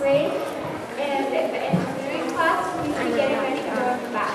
grade, and in engineering class, we will be getting ready to go to back.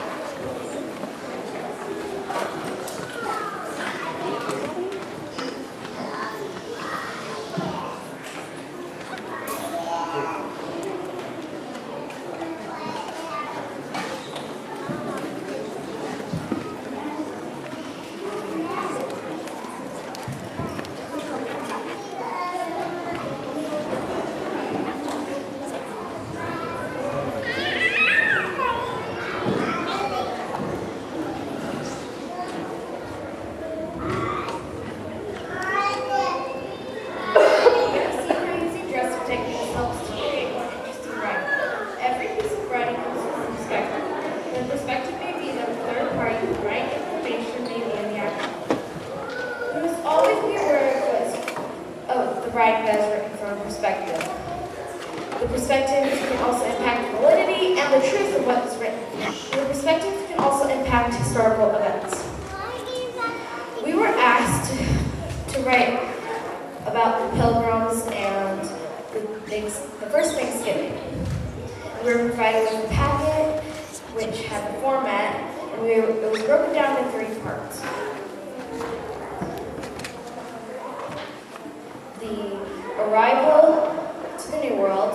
The perspective can also impact validity and the truth of what is written. The perspective can also impact historical events. We were asked to write about the Pilgrims and the first Thanksgiving. We were provided with a packet which had the format, and it was broken down into 3 parts. The arrival to the New World,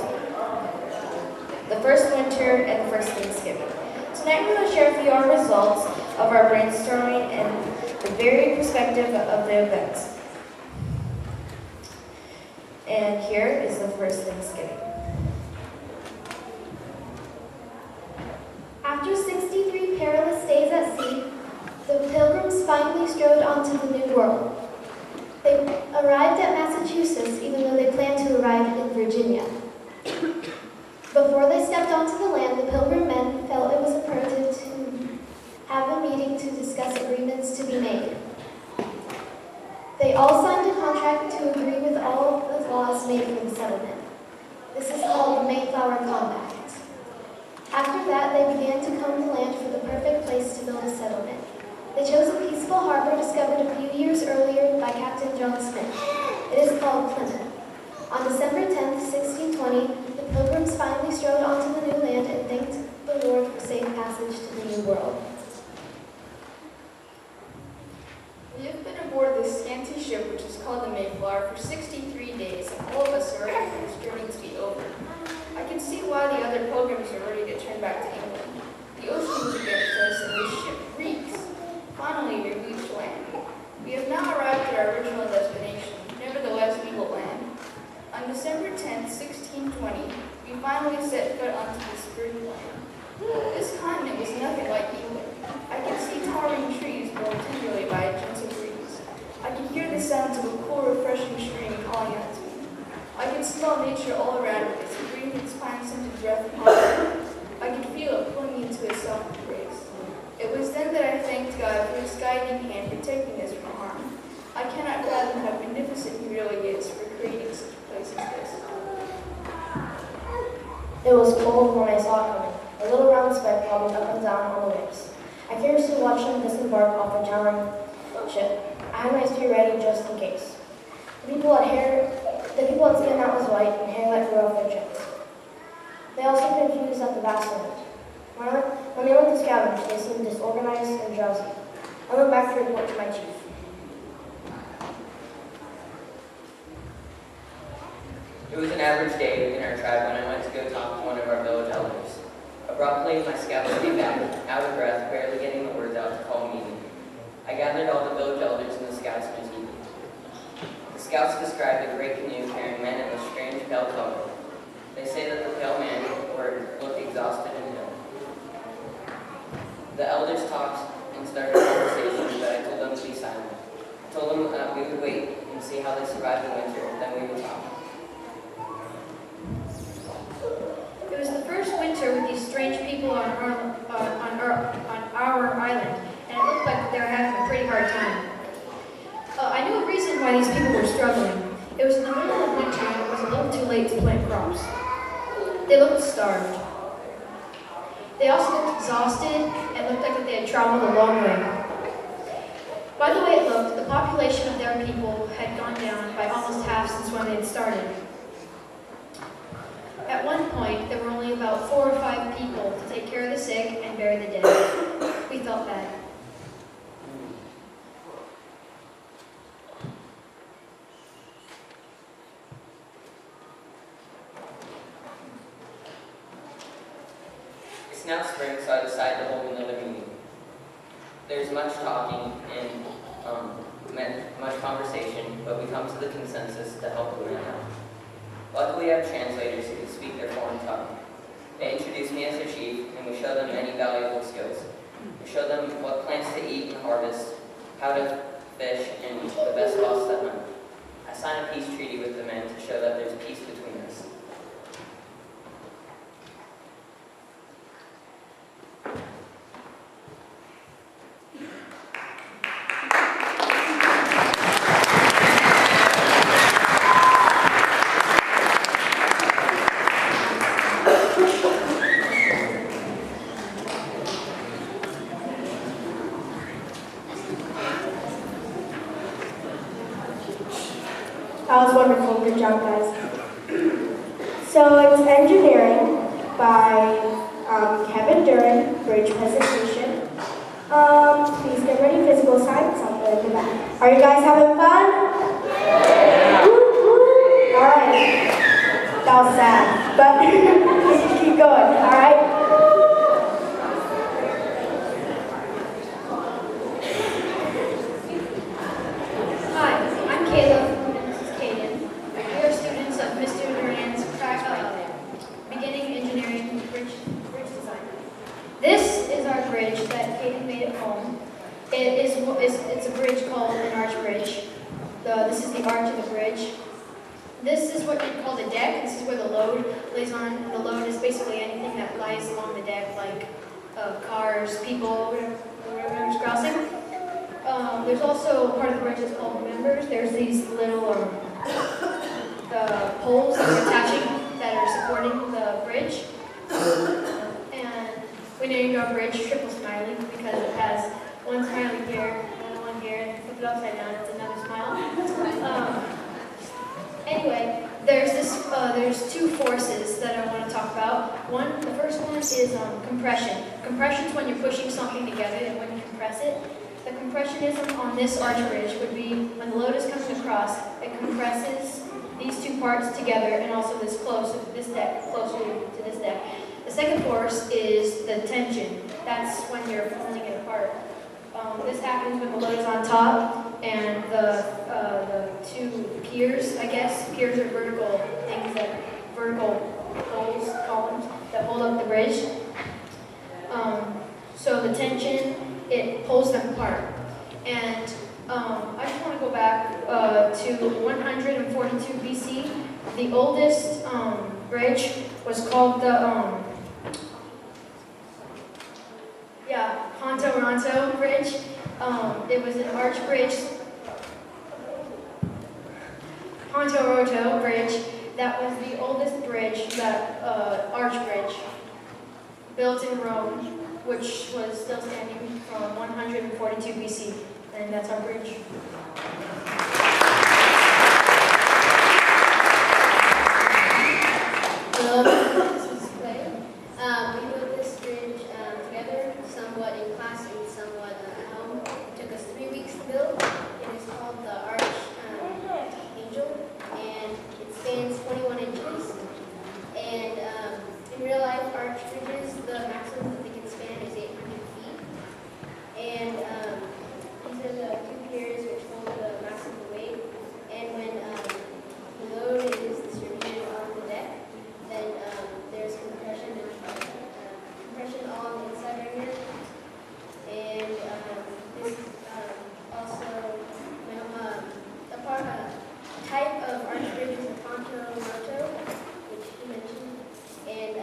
the first winter, and the first Thanksgiving. Tonight we will share with you our results of our brainstorming and the varied perspective of the events. And here is the first Thanksgiving. After 63 perilous days at sea, the Pilgrims finally strode onto the New World. They arrived at Massachusetts, even though they planned to arrive in Virginia. Before they stepped onto the land, the Pilgrim men felt it was imperative to have a meeting to discuss agreements to be made. They all signed a contract to agree with all of the laws made for the settlement. This is called the Mayflower Compact. After that, they began to comb the land for the perfect place to build a settlement. They chose a peaceful harbor discovered a few years earlier by Captain John Smith. It is called Plymouth. On December 10th, 1620, the Pilgrims finally strode onto the new land and thanked the Lord for safe passage to the New World. We have been aboard this scanty ship, which is called the Mayflower, for 63 days, and all of us are ready for this journey to be over. I can see why the other pilgrims are ready to turn back to England. The ocean is against us, and this ship reeks. Finally, we reached land. We have now arrived at our original destination. Nevertheless, we will land. On December 10th, 1620, we finally set foot onto this great land. This continent was nothing like England. I can see towering trees blown tenderly by a gentle breeze. I can hear the sounds of a cool, refreshing stream calling out to me. I can smell nature all around me as it breathes its pine-scented breath upon me. I can feel it pulling me into its soft embrace. It was then that I thanked God for his guiding hand protecting us from harm. I cannot fathom how magnificent he really is for creating such a place as this. It was cold when I saw it coming, a little round speck bobbing up and down on the waves. I curiously watched them disembark off the towering ship. I had my spear ready just in case. The people had skin that was white and hair that grew off their chins. They all seemed confused at the vast land. When they went to scavenge, they seemed disorganized and drowsy. I went back to report to my chief. It was an average day in our tribe when I went to go talk to one of our village elders. Abruptly, my scouts came back, out of breath, barely getting the words out to call a meeting. I gathered all the village elders and the scouts in a teepee. The scouts described a great canoe carrying men in a strange pale color. They say that the pale man looked exhausted and ill. The elders talked and started a conversation, but I told them to be silent. I told them that we would wait and see how they survived the winter, then we would talk. It was the first winter with these strange people on our island, and it looked like they were having a pretty hard time. I knew a reason why these people were struggling. It was in the middle of winter, and it was a little too late to plant crops. They looked starved. They also looked exhausted and looked like they had traveled a long way. By the way it looked, the population of their people had gone down by almost half since when they had started. At one point, there were only about 4 or 5 people to take care of the sick and bury the dead. We felt bad. It's now spring, so I decided to hold another meeting. There's much talking and much conversation, but we come to the consensus to help the women out. Luckily, I have translators who can speak their foreign tongue. They introduce me as their chief, and we show them many valuable skills. We show them what plants to eat and harvest, how to fish, and the best spots to hunt. I sign a peace treaty with the men to show that there's peace between us. That was wonderful. Good job, guys. So it's engineering by Kevin Duran, bridge presentation. Please get ready. Physical science. I'll put it in the back. Are you guys having fun? Yeah. All right. That was sad, but let's keep going. All right. It's a bridge called an arch bridge. This is the arch of the bridge. This is what you call the deck. This is where the load lays on. The load is basically anything that lies along the deck, like cars, people, whatever's crossing. There's also part of the bridge that's called members. There's these little poles that are attaching, that are supporting the bridge. And we named our bridge Triple Smiley because it has one smiley here, and one here, and flip it upside down, it's another smile. Anyway, there's 2 forces that I want to talk about. The first one is compression. Compression is when you're pushing something together and when you compress it. The compressionism on this arch bridge would be when the load is coming across, it compresses these 2 parts together and also this deck, closer to this deck. The second force is the tension. That's when you're pulling it apart. This happens when the load is on top and the 2 piers, I guess. Piers are vertical things vertical poles, columns that hold up the bridge. So the tension, it pulls them apart. And I just want to go back to 142 BC. The oldest bridge was called the Ponto Bridge. It was an arch bridge, Ponto Bridge. That was the oldest bridge, arch bridge, built in Rome, which was still standing from 142 BC, and that's our bridge. This is Clay. We built this bridge together, somewhat in class and somewhat at home. It took us 3 weeks to build. It is called the Arch Angel, and it spans 21 inches. And in real life, arch bridges, the maximum that they can span is 800 feet. And these are the 2 piers which hold the maximum weight. And when the load is distributed on the deck, then there's compression all on the inside right here. And this is also a type of arch bridge is a ponto roto, which he mentioned. And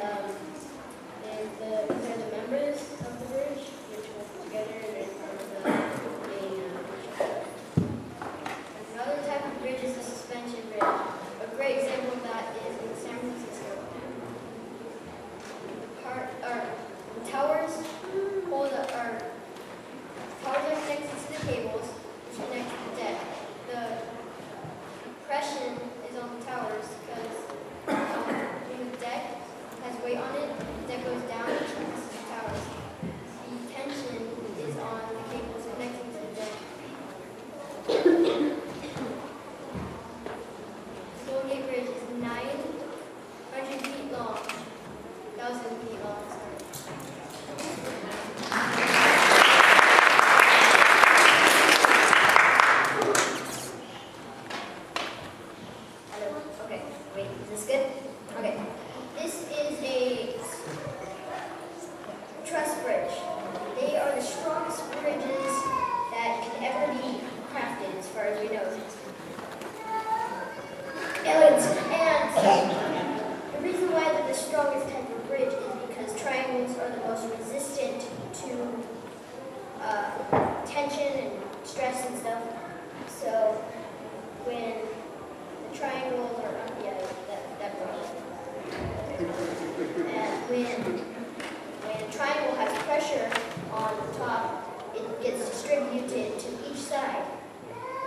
side,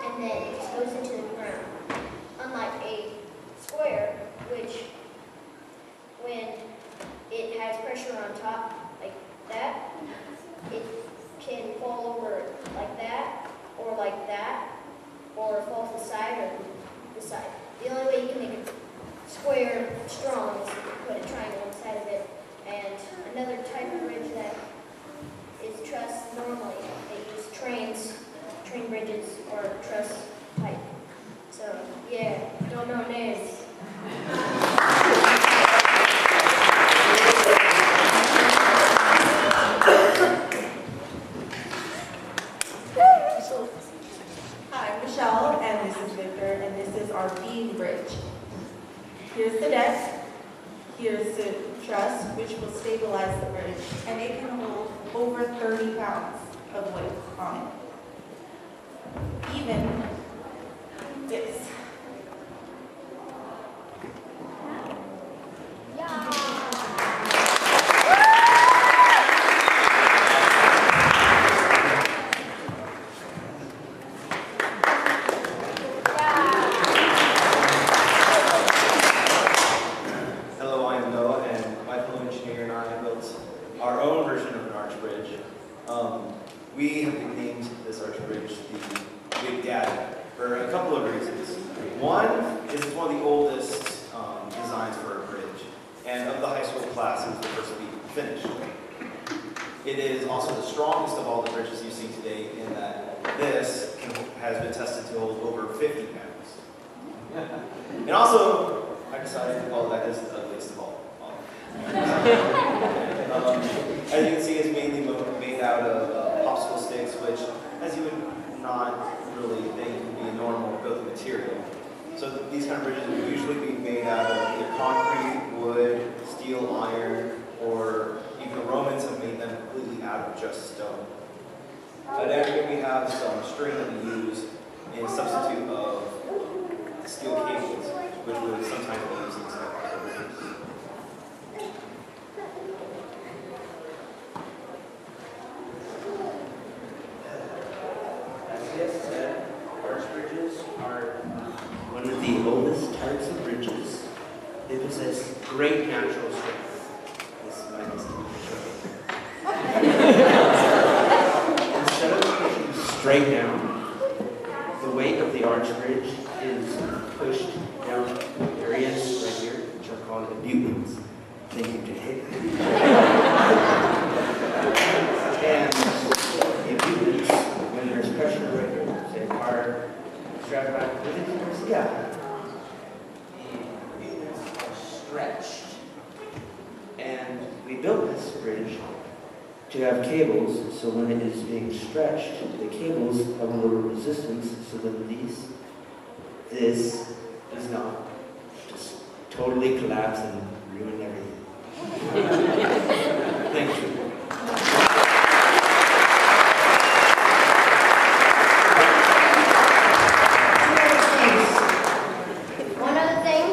and then it just goes into the ground. Unlike a square, which when it has pressure on top like that, it can fall over like that, or fall to the side or the side. The only way you can make a square strong is to put a triangle on the side of it. And another type of bridge that is truss normally, they use train bridges or truss pipe. So yeah, don't know names. Hi, I'm Michelle, and this is Victor, and this is our beam bridge. Here's the deck, here's the truss, which will stabilize the bridge, and it can hold over 30 pounds of weight on it. Even this. Hello, I am Noah, and my fellow engineer and I have built our own version of an arch bridge. We have nicknamed this arch bridge the Big Daddy for a couple of reasons. One is it's one of the oldest designs for a bridge, and of the high school class, it was the first to be finished. It is also the strongest of all the bridges you've seen today in that this has been tested to hold over 50 pounds. And also, I decided to call that is the ugliest of all. As you can see, it's mainly made out of popsicle sticks, which, as you would not really think would be a normal building material. So these kind of bridges would usually be made out of either concrete, wood, steel, iron, or even the Romans have made them completely out of just stone. Down here we have some string that we use in substitute of steel cables, which would sometimes be used instead of bridges. As Jeff said, arch bridges are one of the oldest types of bridges. They possess great natural strength. This might Instead of pushing straight down, the weight of the arch bridge is pushed down areas right here, which are called abutments. Thank you, Jay. And the abutments, when there's pressure right here, say a car strapped back with it, there's a gap. The abutments are stretched. And we built this bridge to have cables, so when it is being stretched, the cables have a little resistance, so that this does not just totally collapse and ruin everything. Thank you. One other thing,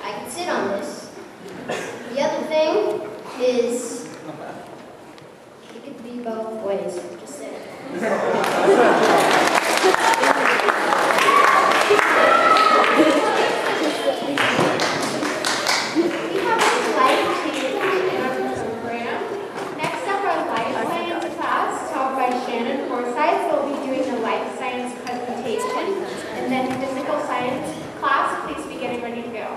I can sit on this. The other thing is, it could be both ways. Just saying. We have a life change in our program. Next up, our life science class, taught by Shannon Forsyth, will be doing the life science presentation. And then physical science class, please be getting ready to go.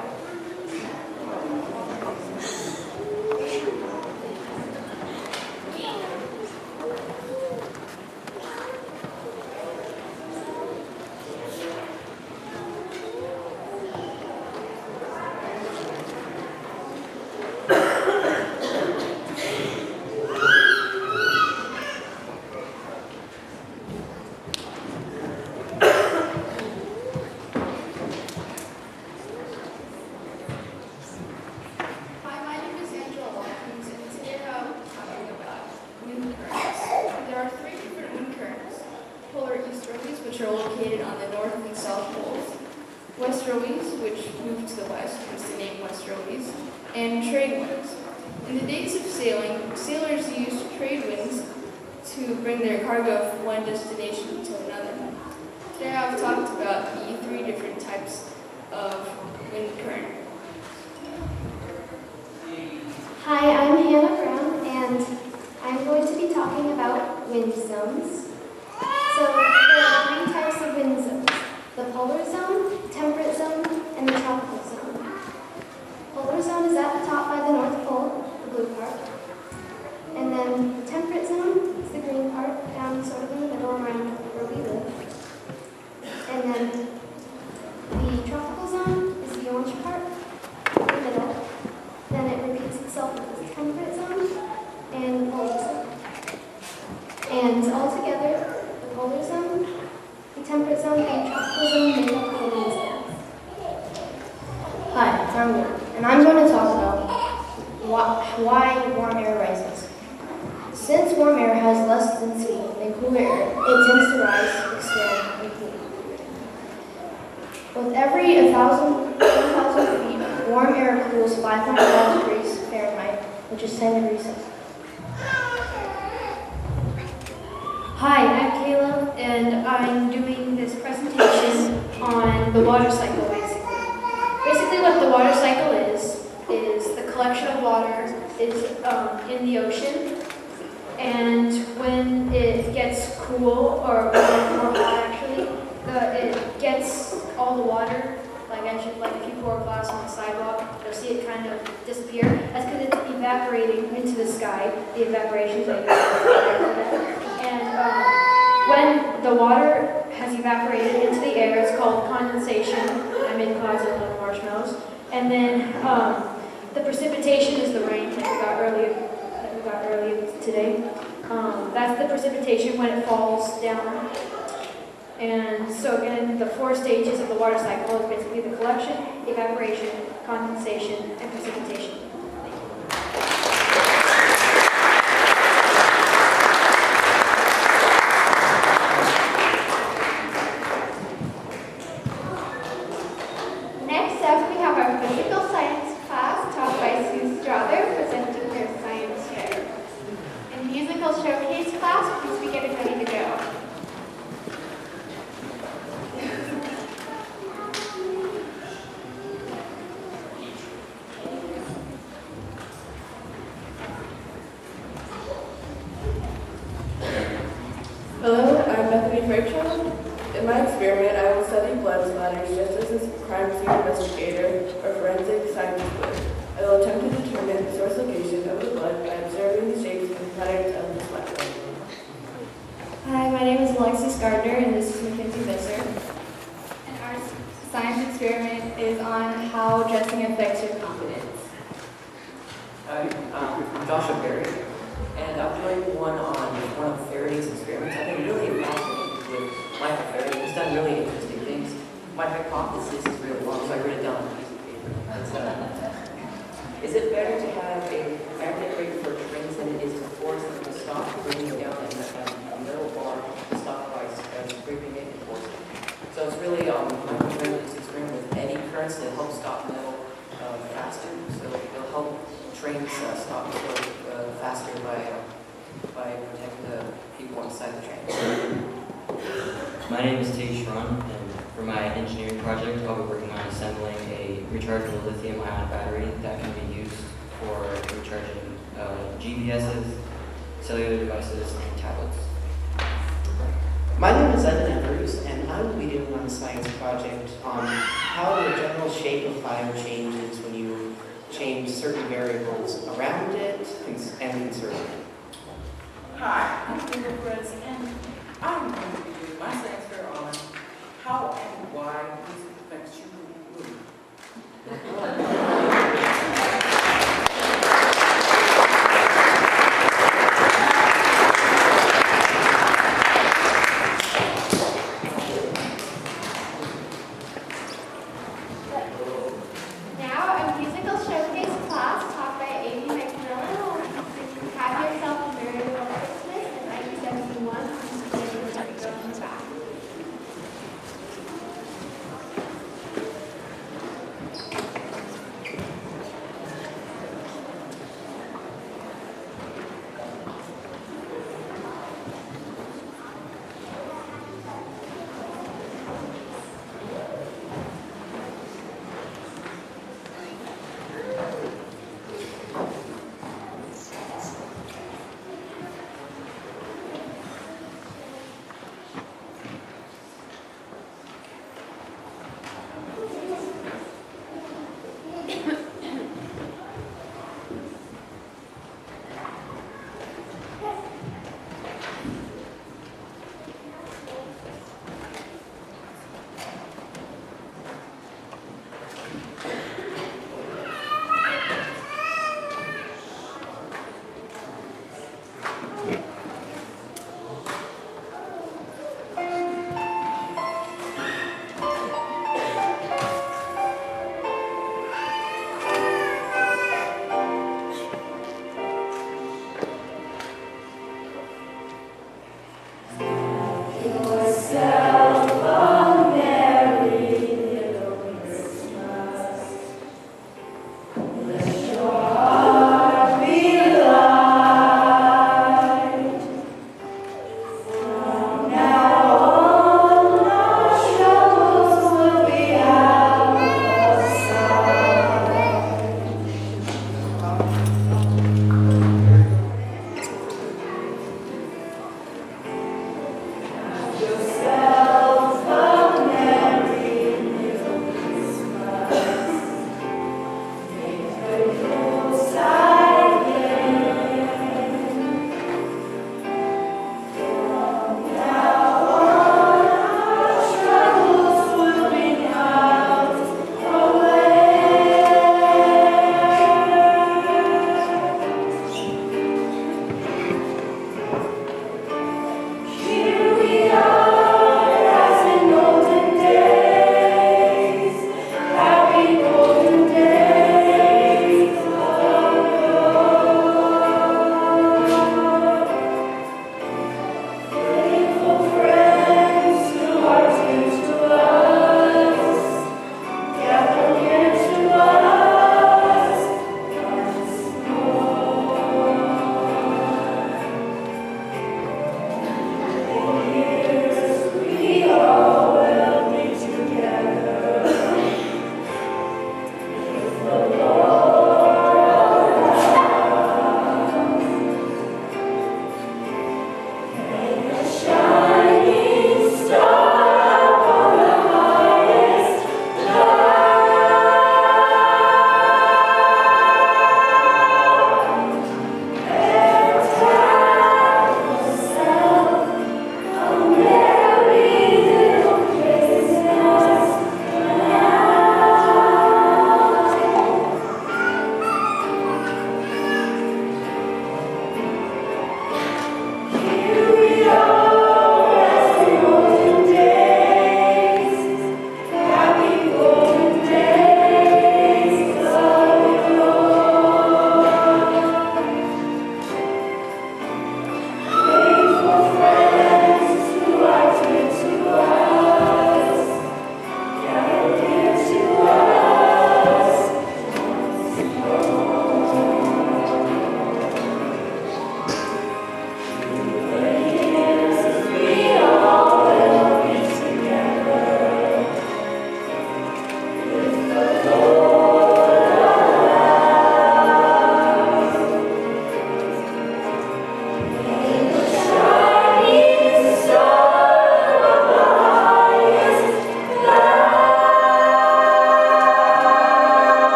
Hi, my name is Angela Watkins, and today I'm talking about wind currents. There are three different wind currents: polar easterlies, which are located on the north and south poles; westerlies, which move to the west, hence the name westerlies; and trade winds. In the days of sailing, sailors used trade winds to bring their cargo from one destination to another. Today I've talked about the 3 different types of wind current. Hi, I'm Hannah Brown, and I'm going to be talking about wind zones. So there are 3 types of wind zones: the polar zone, temperate zone, and the tropical zone. Polar zone is at the top by the North Pole, the blue part. And then the temperate zone is the green part, down sort of in the middle around where we live. And then the tropical zone is the orange part in the middle. Then it repeats itself with the temperate zone and the polar zone. And altogether, the polar zone, the temperate zone, and tropical zone make up the wind zones. Hi, I'm Will, and I'm going to talk about why warm air rises. Since warm air has less density than cooler air, it tends to rise, expand, and cool. With every 1,000 feet, warm air cools 5.5 degrees Fahrenheit, which is 10 degrees Celsius. Hi, I'm Caleb, and I'm doing this presentation on the water cycle, basically. Basically, what the water cycle is the collection of water is in the ocean, and when it gets cool, or more hot actually, it gets all the water, like if you pour a glass on the sidewalk, you'll see it kind of disappear. That's because it's evaporating into the sky, the evaporation rate. And when the water has evaporated into the air, it's called condensation. I made clouds and little marshmallows. And then the precipitation is the rain that we got earlier today. That's the precipitation when it falls down. And so again, the 4 stages of the water cycle is basically the collection, evaporation, condensation, and precipitation. Next up, we have our physical science class taught by Sue Strother presenting their science fair. In musical showcase class, please be getting ready to go. Hello, I'm Bethany Fairchild. In my experiment, I will study blood splatters just as a crime scene investigator or forensic scientist would. I will attempt to determine the source location of the blood by observing the shapes and patterns of the splatter. Hi, my name is Alexis Gardner, and this is Mackenzie Visser. And our science experiment is on how dressing affects your confidence. Hi, I'm Joshua Perry, and I'm doing one of Faraday's experiments. I've been really fascinated with Michael Faraday. He's done really interesting things. My hypothesis is really long, so I wrote it down on a piece of paper. Is it better to have a magnet brake for trains than it is to force them to stop bringing down a metal bar to stop by scraping it and forcing it? So it's really, Michael Faraday this experiment with eddy currents that help stop metal faster. So it'll help trains stop faster by protecting the people inside the train. My name is Tate Schron, and for my engineering project, I'll be working on assembling a rechargeable lithium-ion battery that can be used for recharging GPSs, cellular devices, and tablets. My name is Evan Evers, and I will be doing a science project on how the general shape of fire changes when you change certain variables around it and conserve it. Hi, I'm Peter Perez, and I'm going to be doing my science fair on how and why music affects your mood. Now, a musical showcase class taught by Amy McMillan will sing Have Yourself a Merry Little Christmas in 1971 on the back.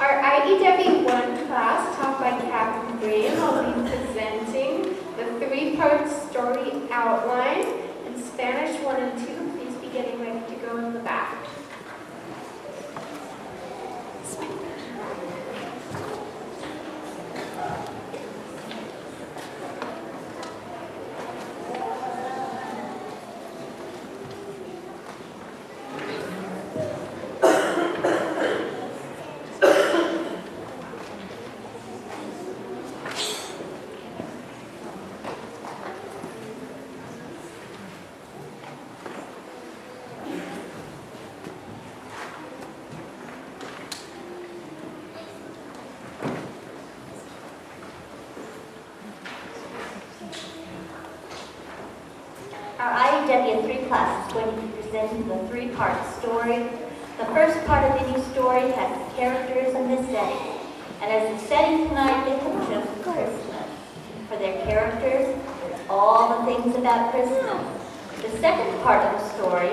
Our IEW1 class, taught by Captain Graham, will be presenting the three-part story outline in Spanish 1 and 2. Please be getting ready to go in the back. Our IEW 3 class is going to be presenting the three-part story. The first part of the new story has the characters and the setting. And as the setting tonight, they have chosen Christmas. For their characters, it's all the things about Christmas. The second part of the story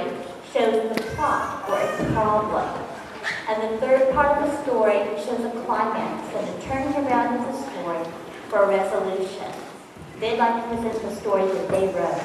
shows the plot or its problem. And the third part of the story shows a climax and a turning around of the story for a resolution. They'd like to present the story that they wrote.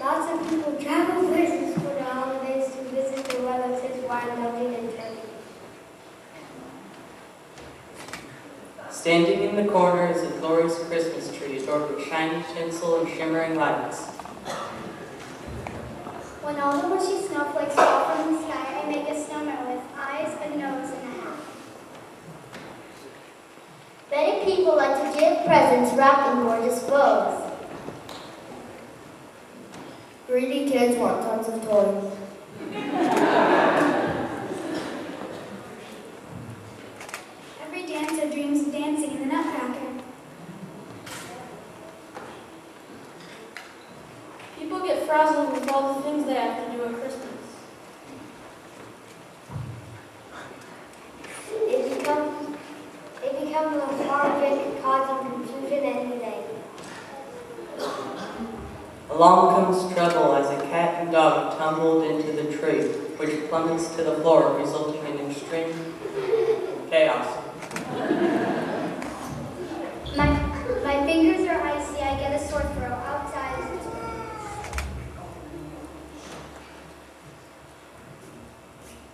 Lots of people travel places for the holidays to visit their relatives while living in Turkey. Standing in the corner is a glorious Christmas tree adorned with shiny tinsel and shimmering lights. When all the mushy snowflakes fall from the sky, I make a snowman with eyes, a nose, and a hat. Many people like to give presents wrapped in gorgeous bows. Greedy kids want tons of toys. Every dancer dreams of dancing in the Nutcracker. People get frazzled with all the things they have to do at Christmas. They become lethargic, causing confusion and delay. Along comes trouble as a cat and dog tumbled into the tree, which plummets to the floor, resulting in extreme chaos. My fingers are icy, I get a sore throat. Outside is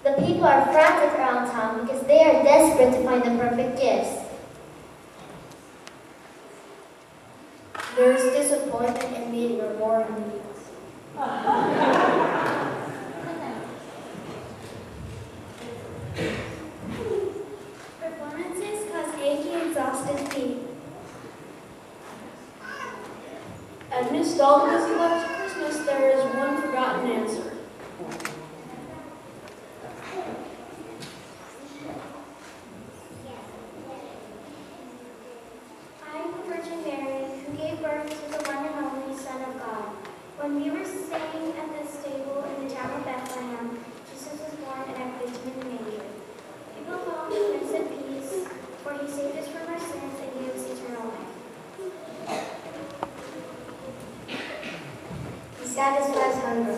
The people are frantic around town because they are desperate to find the perfect gifts. There is disappointment in meeting or more needs. Performances cause achy, exhausted feet. As nostalgia loves Christmas, there is one forgotten answer. I'm the Virgin Mary, who gave birth to the one and only Son of God. When we were sitting at the stable in the town of Bethlehem, Jesus was born and I placed him in the manger. People call him Prince of Peace, for he saved us from our sins and gave us eternal life. He satisfies hunger.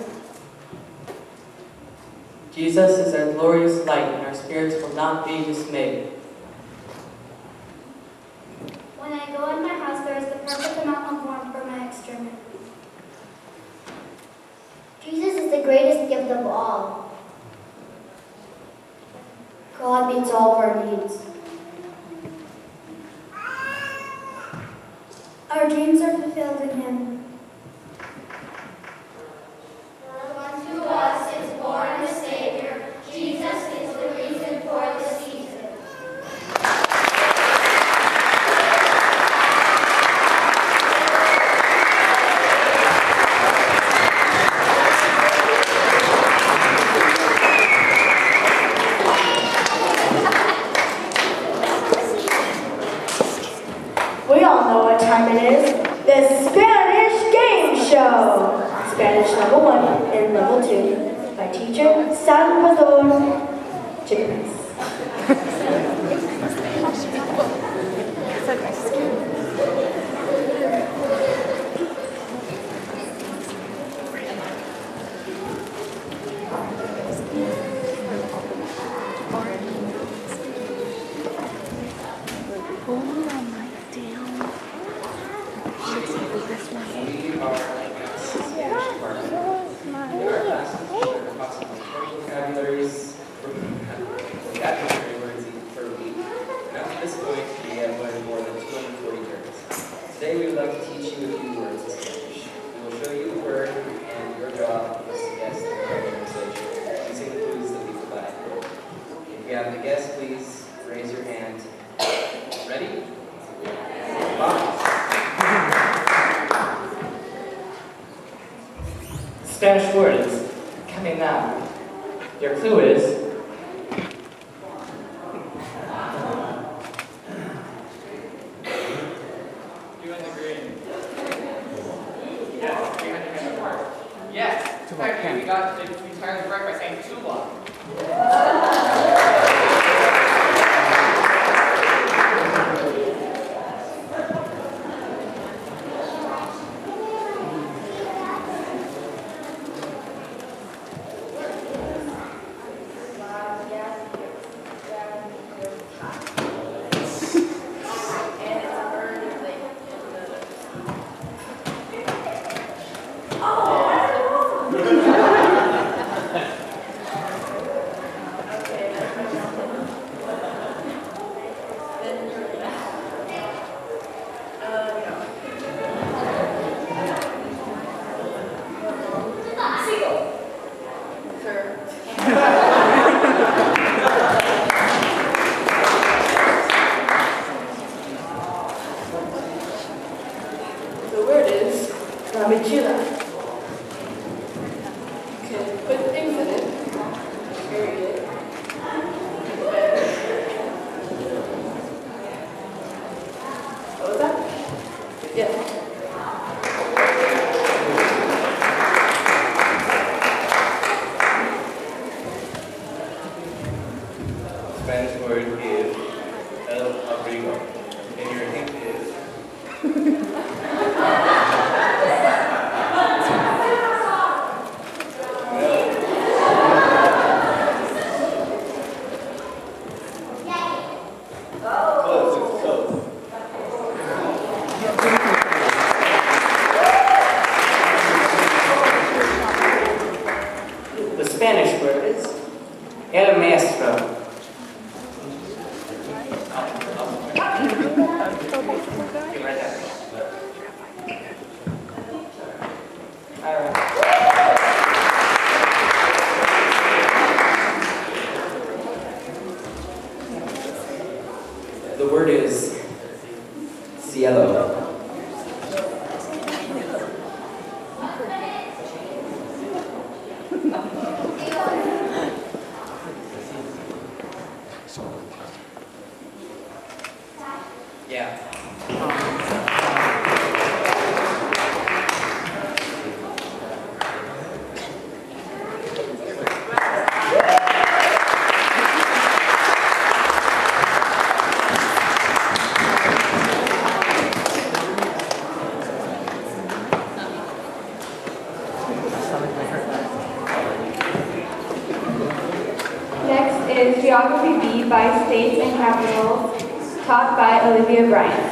Jesus is our glorious light, and our spirits will not be dismayed. When I go in my house, there is the perfect amount of warmth for my extremities. Jesus is the greatest gift of all. God meets all of our needs. Our dreams are fulfilled in him. To us is born the Savior. Jesus is the reason in Level 2 by teacher Salvador Jimenez. Vocabularies vocabulary words per week. And up to this point, we have learned more than 240 terms. Today, we would like to teach you a few words in Spanish. We will show you the word, and your job is to guess the correct translation using the clues that we provide. If you have to guess, please raise your hand. Ready? The Spanish word is caminar. Your clue is you in the green. Yes, 300 hand apart. Yes, actually we got it entirely correct by saying too long. The word is ramechila. You can put things in it, carry it. What was that? Yeah. Spanish word is el abrigo, and your hint is close, it's close. The Spanish word is el maestro. The word is cielo. Yeah. Next is Geography B by States and Capitals, taught by Olivia Bryant.